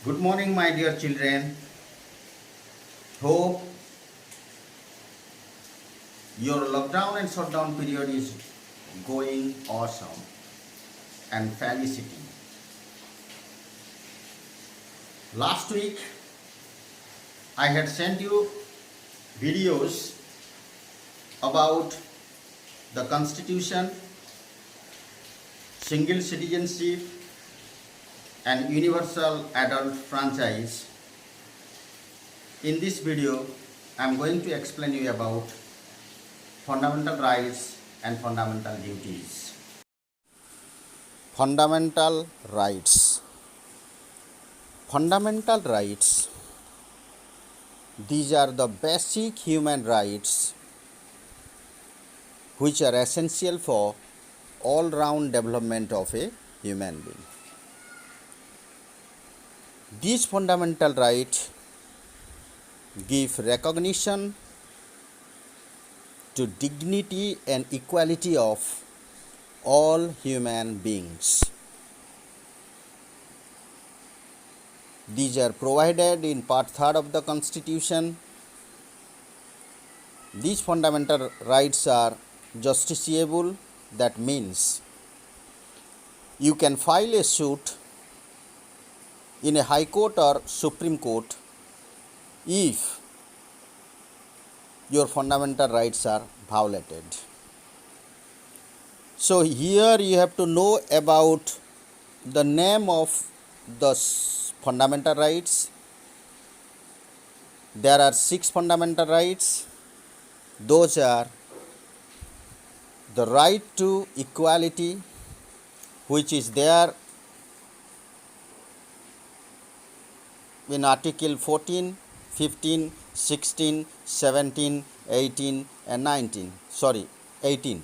Good morning, my dear children. Hope your lockdown and shutdown period is going awesome and felicity. Last week, I had sent you videos about the Constitution, single citizenship, and universal adult franchise. In this video, I am going to explain you about fundamental rights and fundamental duties. Fundamental rights. Fundamental rights. These are the basic human rights which are essential for all-round development of a human being. These fundamental rights give recognition to dignity and equality of all human beings. These are provided in Part 3 of the Constitution. These fundamental rights are justiciable, that means you can file a suit in a High Court or Supreme Court if your fundamental rights are violated. So here you have to know about the name of the fundamental rights. There are 6 fundamental rights. Those are the right to equality, which is there in Article 14, 15, 16, 17, 18 and 19. 18.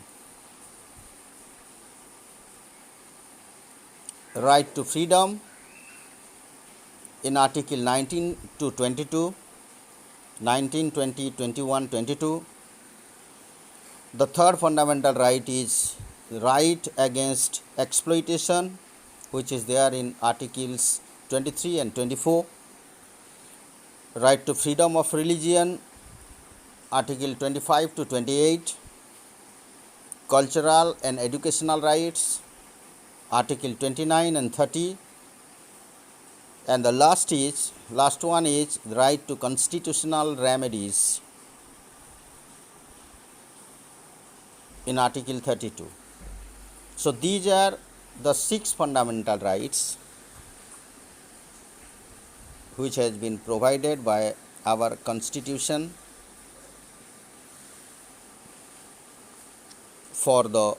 Right to freedom in Article 19 to 22, 19, 20, 21, 22. The third fundamental right is right against exploitation, which is there in Articles 23 and 24. Right to freedom of religion, Article 25 to 28. Cultural and educational rights, Article 29 and 30. And the last one is the right to constitutional remedies in Article 32. So these are the 6 fundamental rights which has been provided by our Constitution for the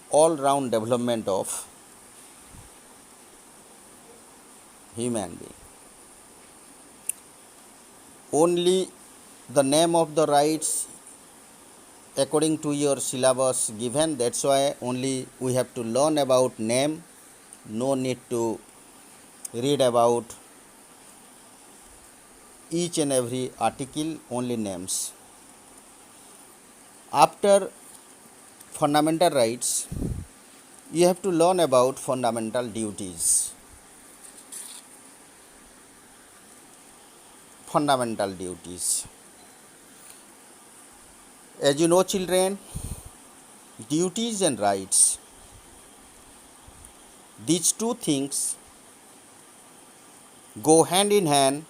all-round development of human being. Only the name of the rights according to your syllabus given, that's why only we have to learn about name, no need to read about each and every article, only names. After fundamental rights, you have to learn about fundamental duties. Fundamental duties. As you know, children, duties and rights, these two things go hand in hand.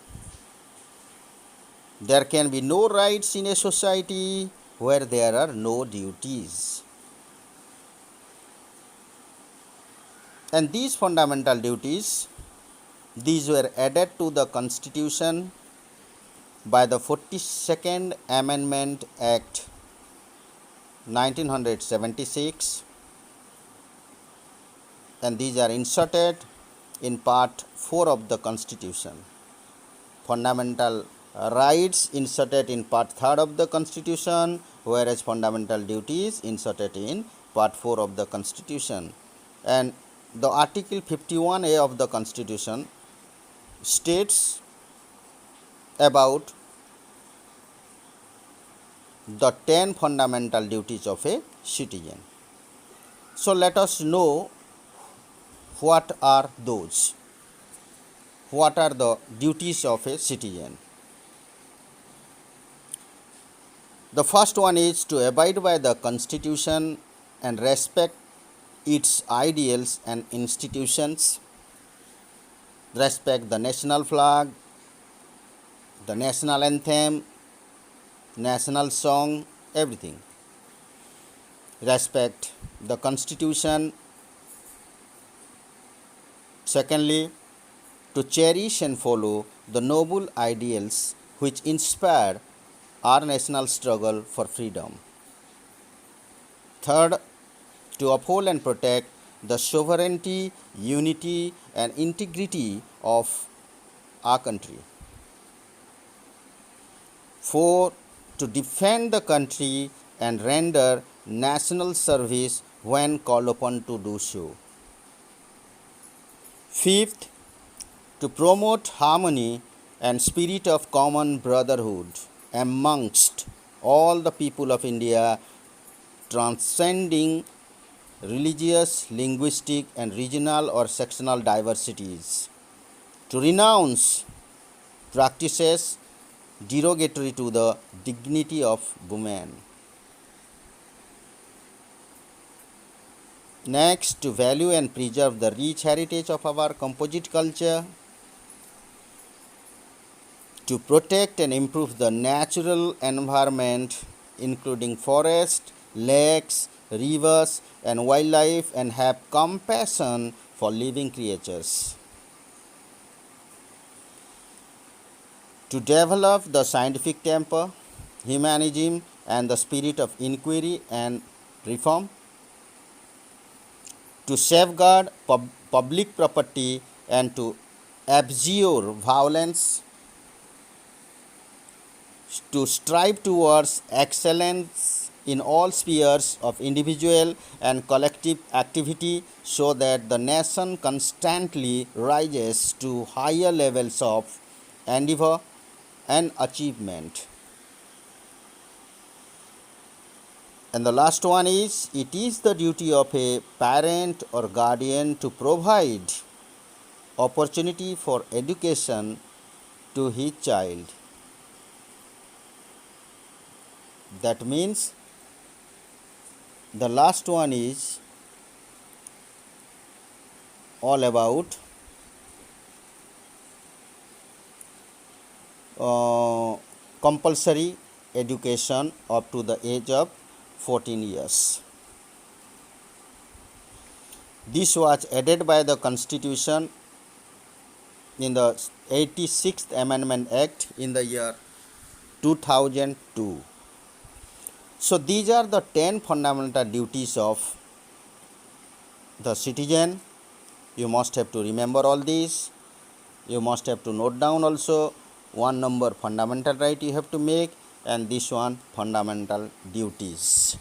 There can be no rights in a society where there are no duties. And these fundamental duties, these were added to the Constitution by the 42nd Amendment Act 1976, and these are inserted in Part 4 of the Constitution. Fundamental rights inserted in Part 3 of the Constitution, whereas fundamental duties inserted in Part 4 of the Constitution. And the Article 51A of the Constitution states about the 10 fundamental duties of a citizen. So let us know what are those. what are the duties of a citizen. The first one is to abide by the Constitution and respect its ideals and institutions, respect the national flag, the national anthem, national song, everything. Respect the Constitution. Secondly, to cherish and follow the noble ideals which inspire our national struggle for freedom. Third, to uphold and protect the sovereignty, unity, and integrity of our country. 4. To defend the country and render national service when called upon to do so. 5th, to promote harmony and spirit of common brotherhood amongst all the people of India, transcending religious, linguistic, and regional or sectional diversities. To renounce practices derogatory to the dignity of women. Next, to value and preserve the rich heritage of our composite culture. To protect and improve the natural environment, including forests, lakes, rivers, and wildlife, and have compassion for living creatures. To develop the scientific temper, humanism, and the spirit of inquiry and reform. To safeguard public property and to abjure violence. To strive towards excellence in all spheres of individual and collective activity so that the nation constantly rises to higher levels of endeavor and achievement. And the last one is, it is the duty of a parent or guardian to provide opportunity for education to his child. That means the last one is all about compulsory education up to the age of 14 years. This was added by the Constitution in the 86th Amendment Act in the year 2002. So these are the 10 fundamental duties of the citizen. You must have to remember all these. You must have to note down also. One number fundamental right you have to make, and this one fundamental duties.